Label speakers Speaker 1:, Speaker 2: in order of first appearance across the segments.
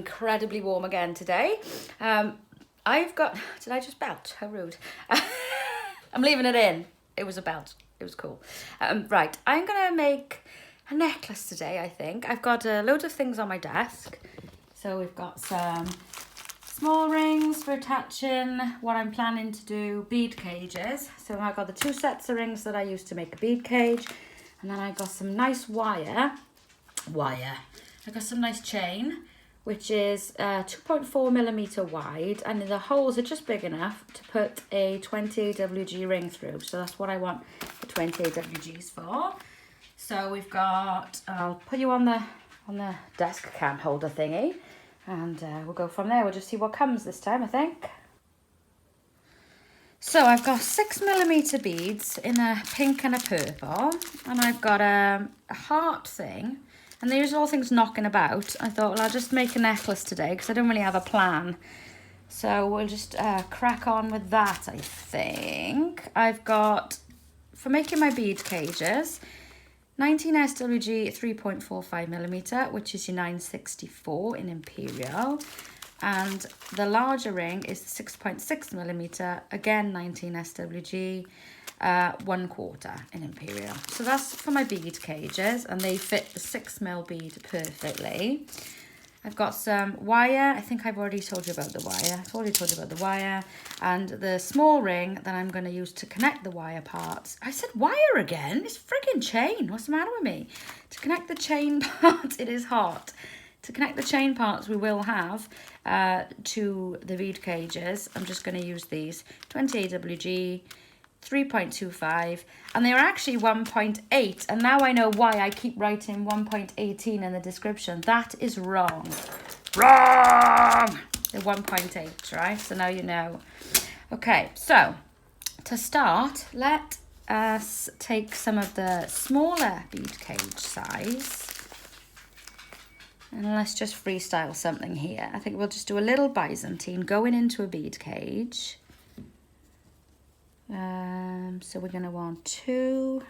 Speaker 1: incredibly warm again today. I've got, did I just belch? How rude. I'm leaving it in. It was a belch. It was cool. Right, I'm going to make a necklace today, I think. I've got a load of things on my desk. So we've got some small rings for attaching what I'm planning to do bead cages. So I've got the 2 sets of rings that I used to make a bead cage. And then I got some nice wire. I got some nice chain, which is 2.4mm wide, and the holes are just big enough to put a 20 AWG ring through. So that's what I want the 20 AWGs for. So we've got, I'll put you on the desk cam holder thingy, and we'll go from there. We'll just see what comes this time, I think. So I've got 6mm beads in a pink and a purple, and I've got a heart thing. And these are all things knocking about. I thought, well, I'll just make a necklace today because I don't really have a plan. So we'll just crack on with that, I think. I've got, for making my bead cages, 19 SWG 3.45mm, which is your 964 in Imperial. And the larger ring is 6.6mm, again 19 SWG. 1/4 in Imperial. So that's for my bead cages, and they fit the 6mm bead perfectly. I've got some wire. I think I've already told you about the wire. I've already told you about the wire, and the small ring that I'm going to use to connect the wire parts. I said wire again. It's friggin' chain. What's the matter with me? To connect the chain parts, it is hot. To connect the chain parts we will have to the bead cages, I'm just going to use these 20 AWG 3.25, and they are actually 1.8, and now I know why I keep writing 1.18 in the description. That is wrong. They're 1.8, right? So now you know. Okay, so to start, let us take some of the smaller bead cage size, and let's just freestyle something here. I think we'll just do a little Byzantine going into a bead cage. So we're going to want 2.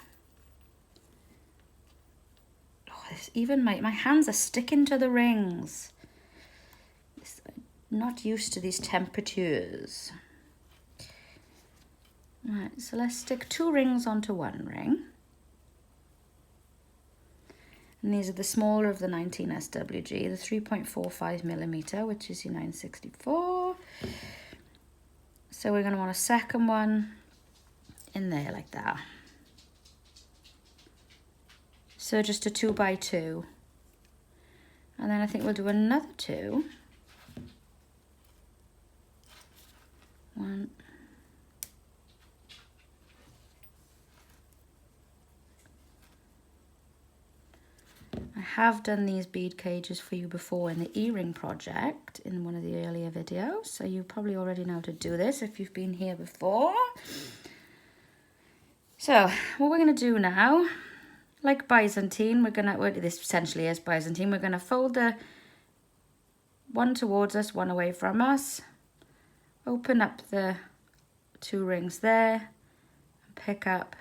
Speaker 1: Oh, even my hands are sticking to the rings. I'm not used to these temperatures. Right, so let's stick 2 rings onto 1 ring. And these are the smaller of the 19 SWG, the 3.45mm, which is your 964. So we're going to want a second one in there like that. So just a 2x2. And then I think we'll do another 2. 1. I have done these bead cages for you before in the earring project in one of the earlier videos, so you probably already know how to do this if you've been here before. So what we're going to do now, like Byzantine, this essentially is Byzantine, we're going to fold the one towards us, one away from us, open up the 2 rings there, and pick up.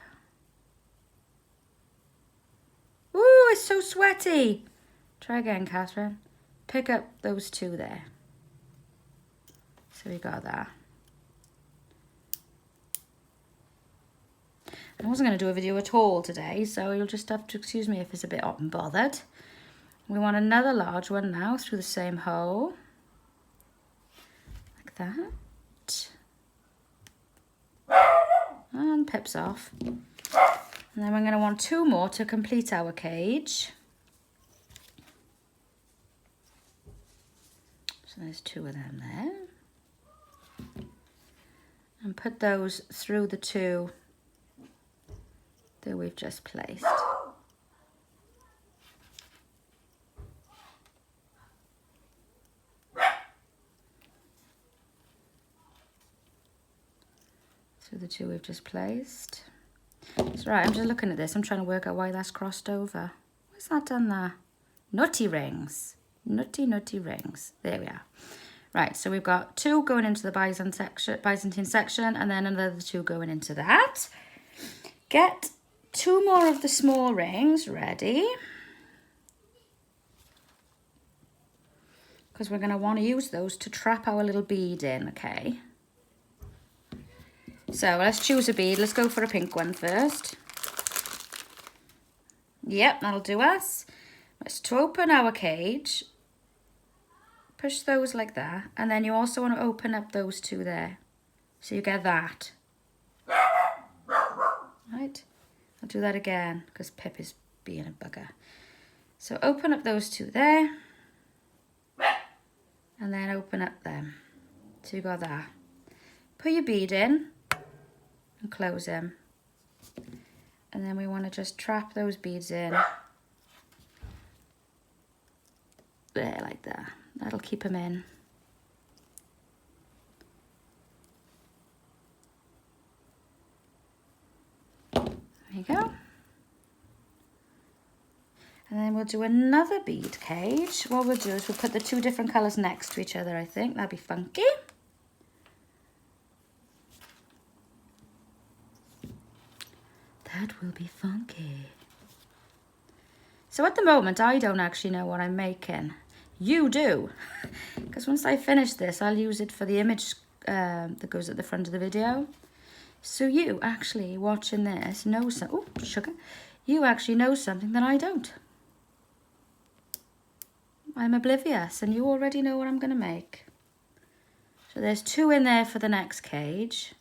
Speaker 1: Ooh, it's so sweaty. Try again, Catherine. Pick up those 2 there. So we got that. I wasn't going to do a video at all today, so you'll just have to excuse me if it's a bit hot and bothered. We want another large one now through the same hole. Like that. And pips off. And then we're going to want 2 more to complete our cage. So there's 2 of them there. And put those through the 2 that we've just placed. Through the 2 we've just placed. That's right, I'm just looking at this. I'm trying to work out why that's crossed over. Why's that done there? Nutty rings. Nutty rings. There we are. Right, so we've got 2 going into the Byzantine section, and then another 2 going into that. Get 2 more of the small rings ready. because we're going to want to use those to trap our little bead in, okay? So let's choose a bead. Let's go for a pink one first. Yep, that'll do us. Let's to open our cage, push those like that, and then you also want to open up those two there. So you get that. Right, I'll do that again because Pip is being a bugger. So open up those two there, and then open up them. So you got that. Put your bead in and close them. And then we want to just trap those beads in. There, like that. That'll keep them in. There you go. And then we'll do another bead cage. What we'll do is we'll put the two different colours next to each other, I think. That'd be funky. That will be funky. So at the moment, I don't actually know what I'm making. You do. Because once I finish this, I'll use it for the image that goes at the front of the video. So you actually watching this know something. Oh, sugar. You actually know something that I don't. I'm oblivious and you already know what I'm going to make. So there's two in there for the next cage.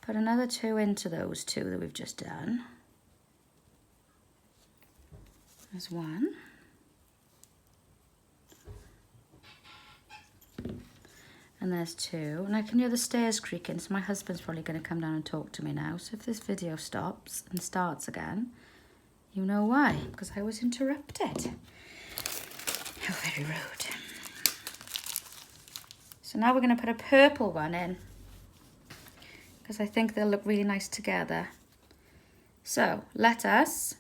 Speaker 1: Put another two into those two that we've just done. There's one. And there's two. And I can hear the stairs creaking, so my husband's probably going to come down and talk to me now. So if this video stops and starts again, you know why, because I was interrupted. How very rude. So now we're going to put a purple one in, because I think they'll look really nice together. So let us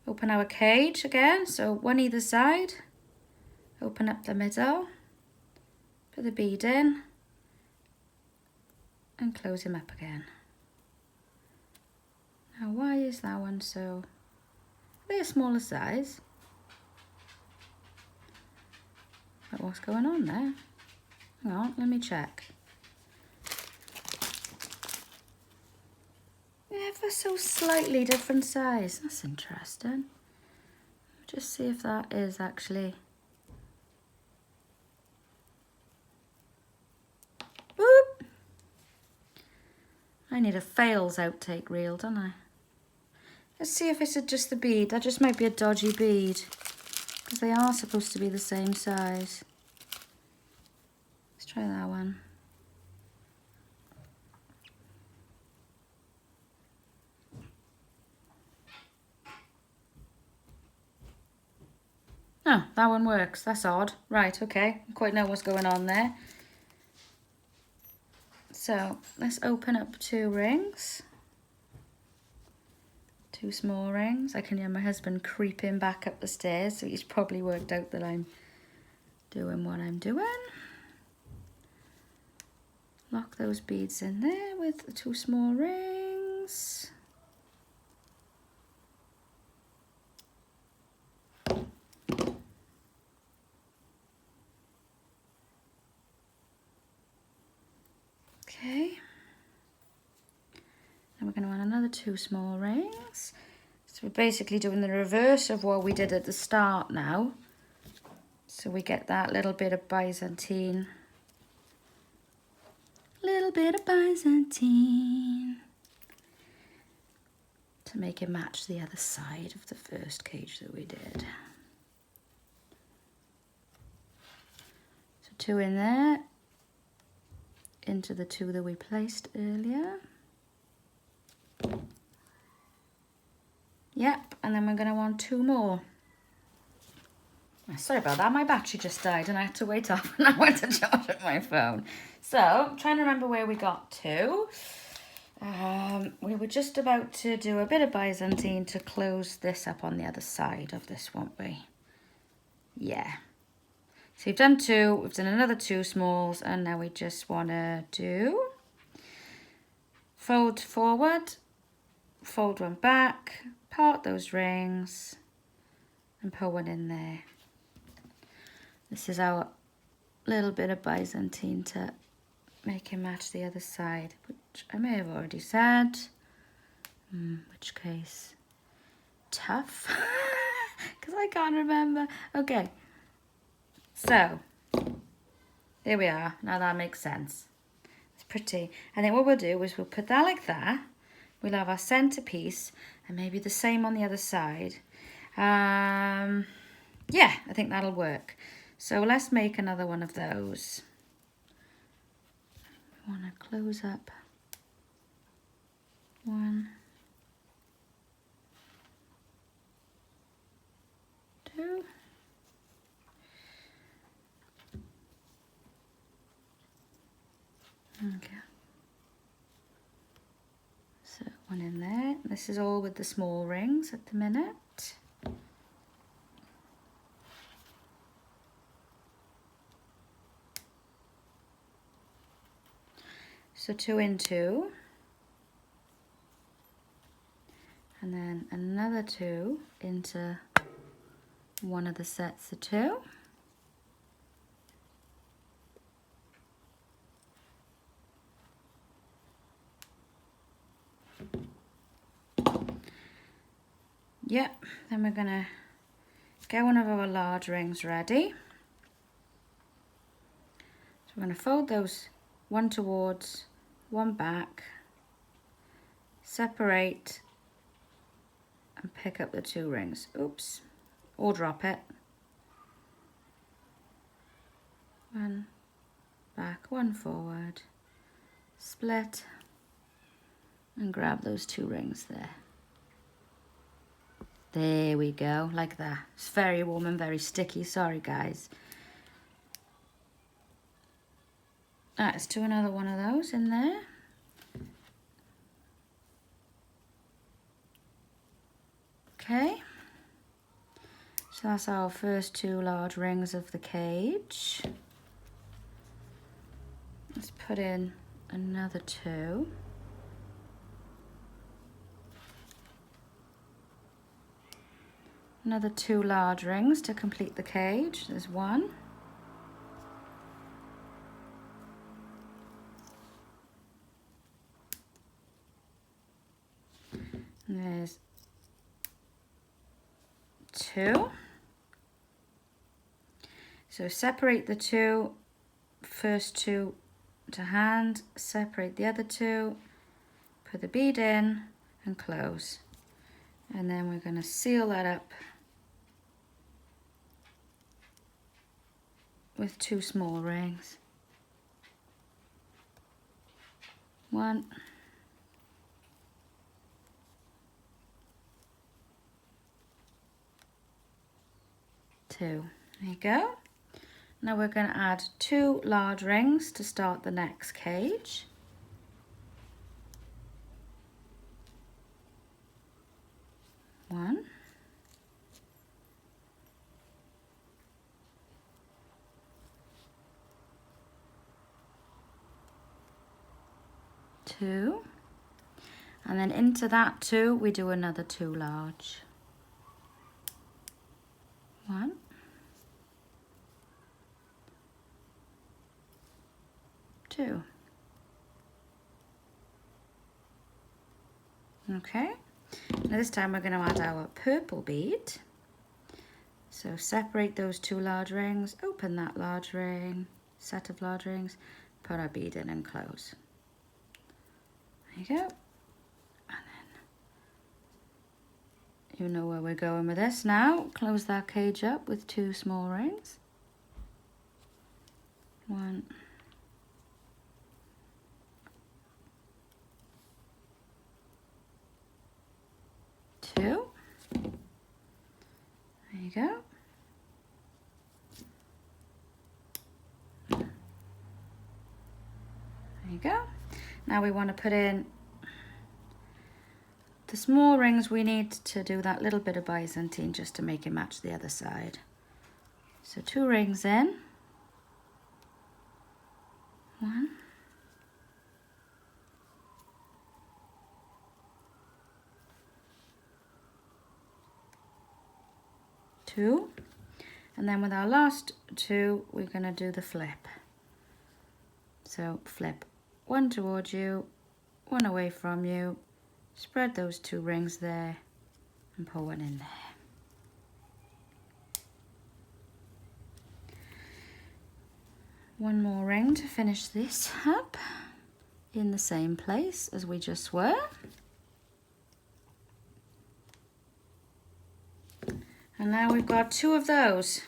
Speaker 1: open our cage again, so one either side, open up the middle, put the bead in, and close him up again. Now why is that one so, they're a smaller size? But what's going on there? Hang on, let me check. Ever so slightly different size. That's interesting. Just see if that is actually. Whoop! I need a fails outtake reel, don't I? Let's see if it's just the bead. That just might be a dodgy bead, because they are supposed to be the same size. Let's try that one. Oh, that one works. That's odd. Right, okay. I quite know what's going on there. So let's open up two rings. Two small rings. I can hear my husband creeping back up the stairs, so he's probably worked out that I'm doing what I'm doing. Lock those beads in there with the two small rings. Okay. Then we're going to want another two small rings. So we're basically doing the reverse of what we did at the start now. So we get that little bit of Byzantine. Little bit of Byzantine. To make it match the other side of the first cage that we did. So two in there. Into the two that we placed earlier. Yep, and then we're going to want two more. Sorry about that, my battery just died and I had to wait off and I went to charge up my phone. So, I'm trying to remember where we got to. We were just about to do a bit of Byzantine to close this up on the other side of this, won't we? Yeah. So we've done two, we've done another two smalls, and now we just want to do fold forward, fold one back, part those rings, and put one in there. This is our little bit of Byzantine to make it match the other side, which I may have already said. Which case, tough, because I can't remember. Okay, so there we are. Now that makes sense. It's pretty. And then what we'll do is we'll put that like that. We'll have our centerpiece and maybe the same on the other side. Yeah, I think that'll work. So let's make another one of those. I want to close up one, two. Okay. So one in there. This is all with the small rings at the minute. So 2 in 2. And then another 2 into one of the sets of 2. Yep, then we're gonna get one of our large rings ready. So we're gonna fold those one towards, one back, separate and pick up the 2 rings. Oops, or drop it. One back, one forward, split and grab those 2 rings there. There we go, like that. It's very warm and very sticky, sorry guys. Let's do another one of those in there. Okay, so that's our first 2 large rings of the cage. Let's put in another 2. Another 2 large rings to complete the cage. There's 1. And there's 2. So separate the first 2 to hand, separate the other 2, put the bead in and close. And then we're going to seal that up with 2 small rings. 1, 2. There you go. Now we're going to add 2 large rings to start the next cage. One. 2, and then into that 2 we do another 2 large. 1, 2. Okay, now this time we're going to add our purple bead. So separate those 2 large rings, open that large ring, set of large rings, put our bead in and close. There you go. And then you know where we're going with this now. Close that cage up with 2 small rings. 1, 2. There you go. There you go. Now we want to put in the small rings. We need to do that little bit of Byzantine just to make it match the other side. So 2 rings in. 1. 2, and then with our last 2 we're going to do the flip. So flip 1 towards you, 1 away from you, spread those 2 rings there and pull 1 in there. One more ring to finish this up in the same place as we just were. And now we've got 2 of those.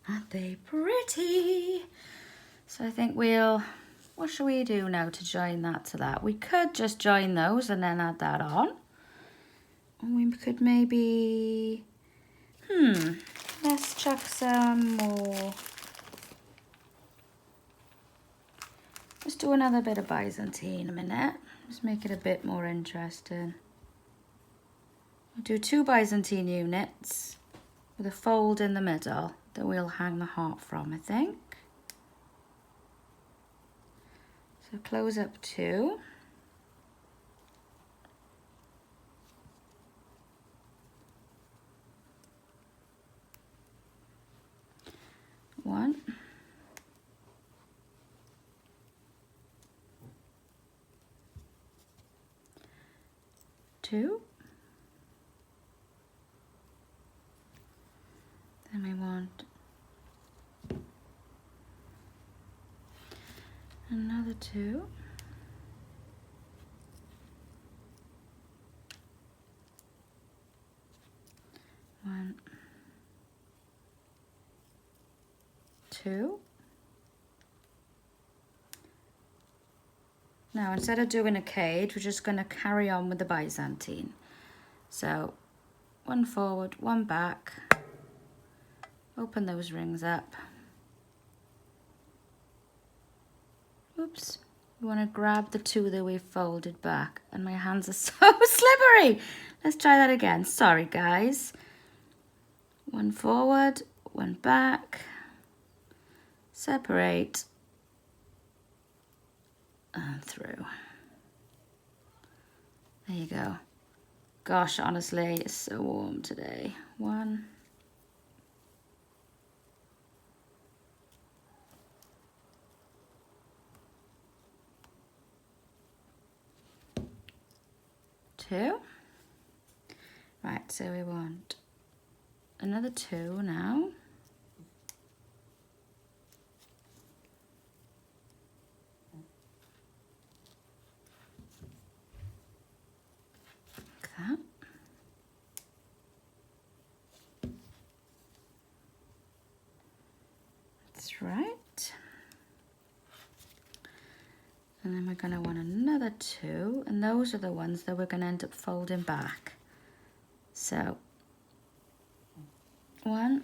Speaker 1: Aren't they pretty? So I think what shall we do now to join that to that? We could just join those and then add that on. And we could maybe, let's chuck some more. Let's do another bit of Byzantine a minute. Just make it a bit more interesting. We'll do 2 Byzantine units with a fold in the middle that we'll hang the heart from, I think. So close up 2. One. 2. Then we want another 2. One, 2. Now instead of doing a cage, we're just going to carry on with the Byzantine. So 1 forward, 1 back, open those rings up. Oops, we want to grab the 2 that we've folded back, and my hands are so slippery. Let's try that again. Sorry guys. 1 forward, 1 back, separate, and through. There you go. Gosh, honestly, it's so warm today. 1, 2. Right, so we want another 2 now. Like that. That's right. And then we're going to want another 2, and those are the ones that we're going to end up folding back. So 1,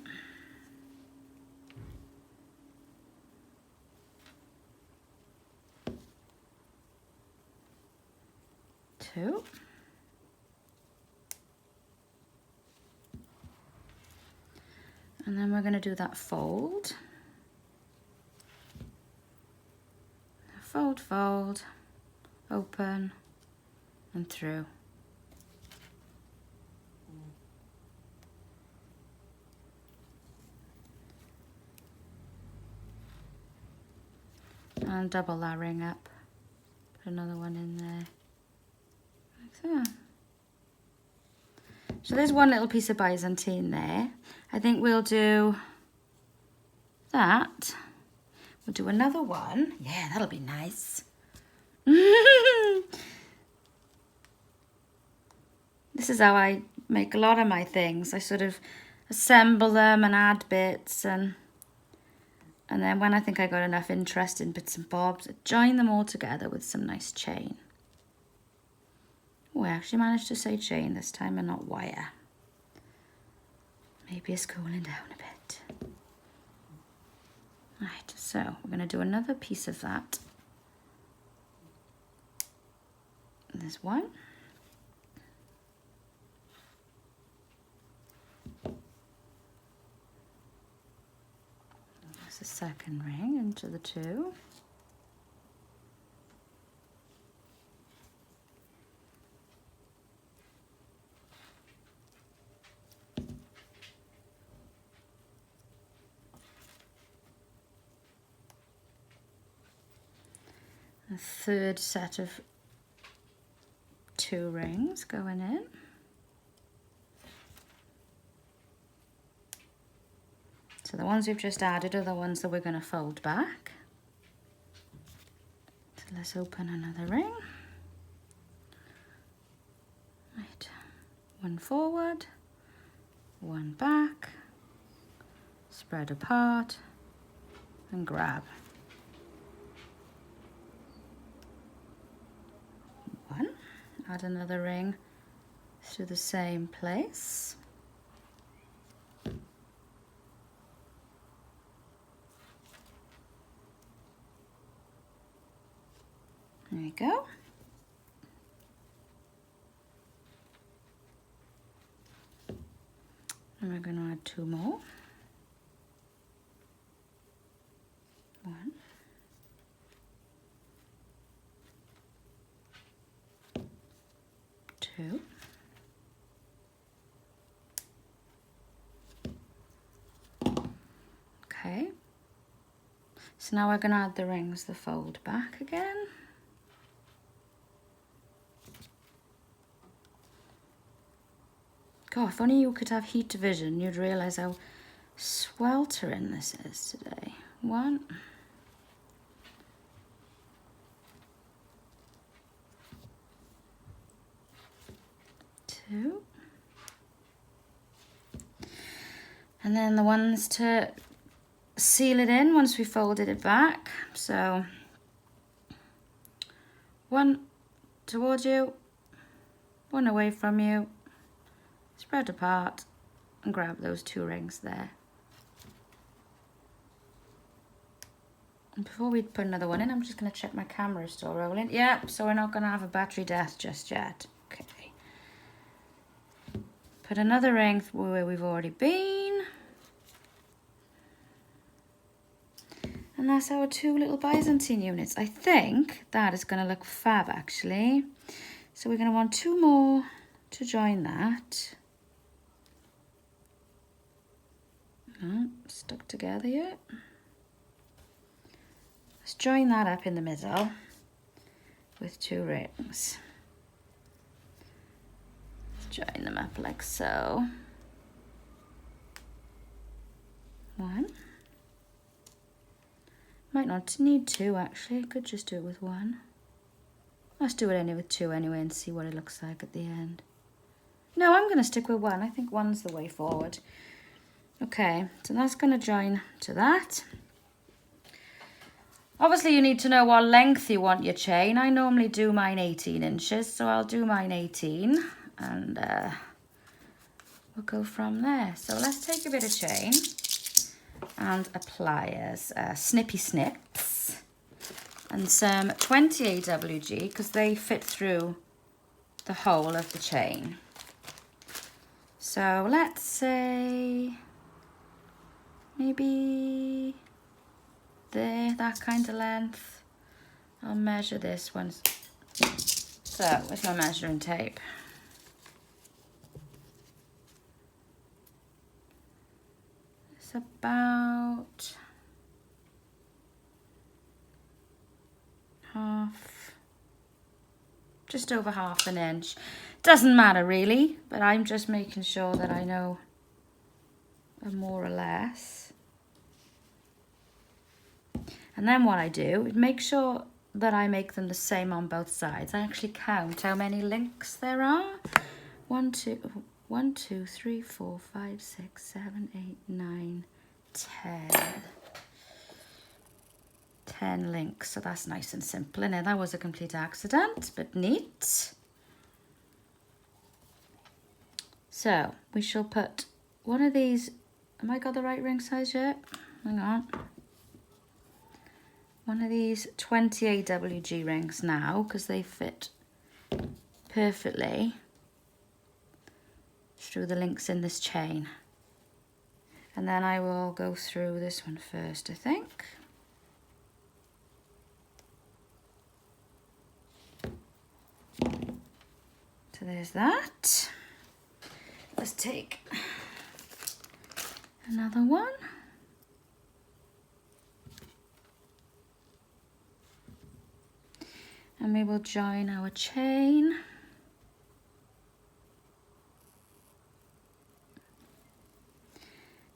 Speaker 1: 2, and then we're going to do that fold. Fold, fold, open, and through. And double that ring up. Put another one in there. Like that. So there's one little piece of Byzantine there. I think we'll do that. We'll do another one. Yeah, that'll be nice. This is how I make a lot of my things. I sort of assemble them and add bits, and then when I think I got enough interest in bits and bobs, I join them all together with some nice chain. Oh, I actually managed to say chain this time and not wire. Maybe it's cooling down a bit. Right, so we're going to do another piece of that. There's one. There's a second ring into the 2. a third set of 2 rings going in. So the ones we've just added are the ones that we're going to fold back. So let's open another ring. Right, 1 forward, 1 back, spread apart, and grab. 1, add another ring through the same place. There we go. And we're going to add 2 more. 1. 2. Okay. So now we're going to add the rings that fold back again. God, if only you could have heat vision, you'd realise how sweltering this is today. 1. 2. And then the ones to seal it in once we folded it back. So 1 towards you, 1 away from you, spread apart, and grab those 2 rings there. And before we put another one in, I'm just going to check my camera is still rolling. Yeah, so we're not going to have a battery death just yet. Okay. Put another ring where we've already been. And that's our 2 little Byzantine units. I think that is going to look fab, actually. So we're going to want 2 more to join that. Oh, stuck together yet? Let's join that up in the middle with 2 rings. Join them up like so. 1. Might not need 2 actually, could just do it with 1. Let's do it with 2 anyway and see what it looks like at the end. No, I'm going to stick with 1. I think 1's the way forward. Okay, so that's going to join to that. Obviously you need to know what length you want your chain. I normally do mine 18 inches, so I'll do mine 18 and we'll go from there. So let's take a bit of chain and a pliers, snippy snips, and some 20 AWG because they fit through the whole of the chain. So let's say maybe there, that kind of length. I'll measure this one. So with my measuring tape. It's about just over half an inch. Doesn't matter really, but I'm just making sure that I know more or less. And then what I do is make sure that I make them the same on both sides. I actually count how many links there are. 1, 2, 3, 4, 5, 6, 7, 8, 9, 10. 10 links, so that's nice and simple. And that was a complete accident, but neat. So we shall put one of these. Have I got the right ring size yet? Hang on. One of these 20 AWG rings now, because they fit perfectly through the links in this chain. And then I will go through this one first, I think. So there's that. Let's take another one. And we will join our chain.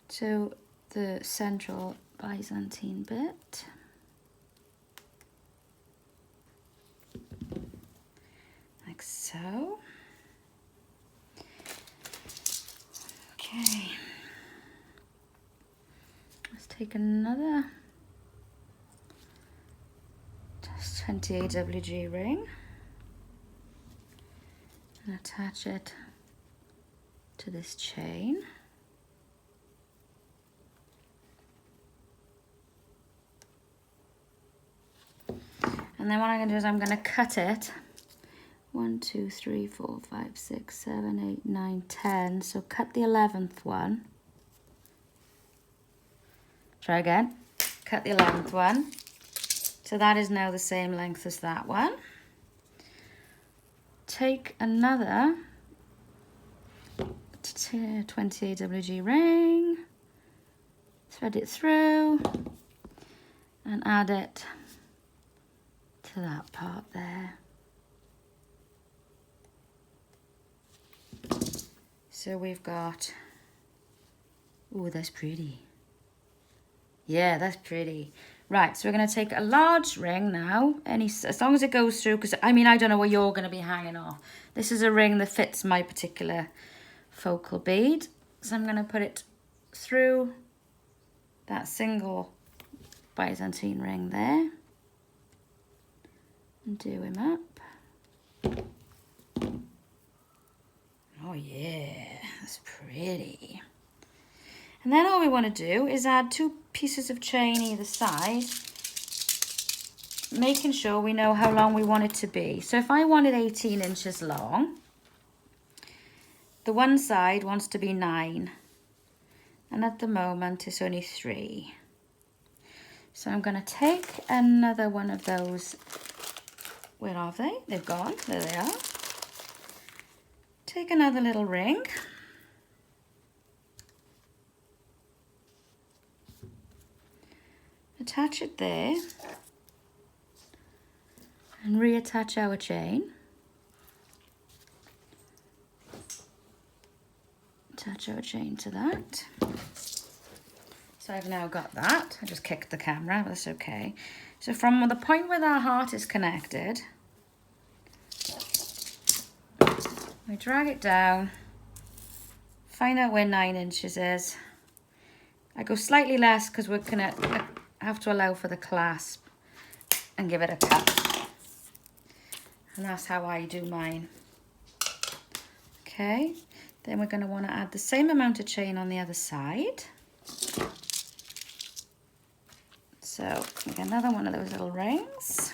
Speaker 1: To the central Byzantine bit. Like so. Okay. Let's take another 20 AWG ring and attach it to this chain. And then what I'm going to do is I'm going to cut it 1, 2, 3, 4, 5, 6, 7, 8, 9, 10. So cut the 11th one. Try again. Cut the 11th one. So that is now the same length as that one. Take another 20 AWG ring, thread it through and add it to that part there. So we've got, oh, that's pretty. Yeah, that's pretty. Right, so we're going to take a large ring now, as long as it goes through, because I mean, I don't know where you're going to be hanging off. This is a ring that fits my particular focal bead. So I'm going to put it through that single Byzantine ring there. And do him up. Oh yeah, that's pretty. And then all we want to do is add 2 pieces of chain either side, making sure we know how long we want it to be. So if I want it 18 inches long, the one side wants to be 9, and at the moment it's only 3. So I'm going to take another one of those. Where are they? They've gone. There they are. Take another little ring. Attach it there. And reattach our chain. Attach our chain to that. So I've now got that. I just kicked the camera, but that's okay. So from the point where our heart is connected, we drag it down, find out where 9 inches is. I go slightly less because we're gonna have to allow for the clasp and give it a cut. And that's how I do mine. Okay, then we're going to want to add the same amount of chain on the other side. So make another one of those little rings.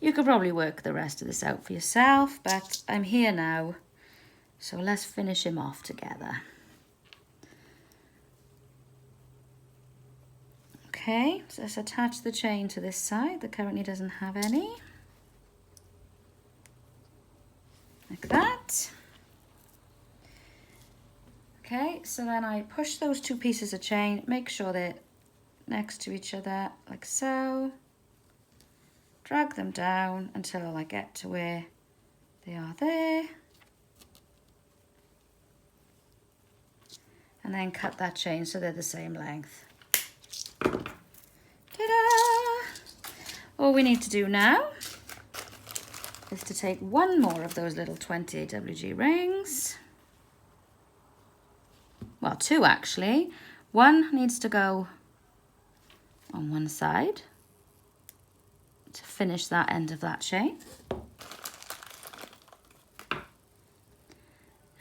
Speaker 1: You could probably work the rest of this out for yourself, but I'm here now, so let's finish him off together. Okay, so let's attach the chain to this side that currently doesn't have any. Like that. Okay, so then I push those 2 pieces of chain, make sure they're next to each other, like so. Drag them down until I get to where they are there. And then cut that chain so they're the same length. Ta-da! All we need to do now is to take one more of those little 20 AWG rings. Well, 2 actually. One needs to go on one side to finish that end of that chain.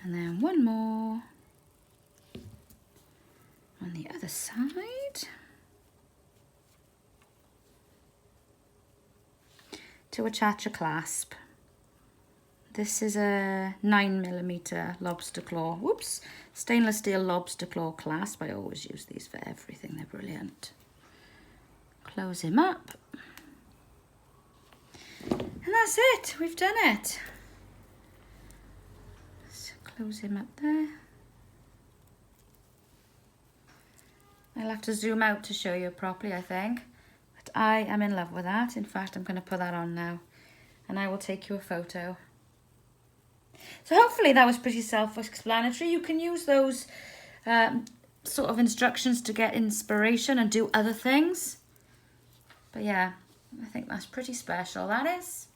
Speaker 1: And then one more on the other side to attach a clasp. This is a 9mm lobster claw, whoops, stainless steel lobster claw clasp. I always use these for everything, they're brilliant. Close him up. And that's it, we've done it. Let's close him up there. I'll have to zoom out to show you properly, I think. But that. I am in love with that. In fact, I'm going to put that on now and I will take you a photo. So hopefully that was pretty self-explanatory. You can use those sort of instructions to get inspiration and do other things. But yeah, I think that's pretty special, that is.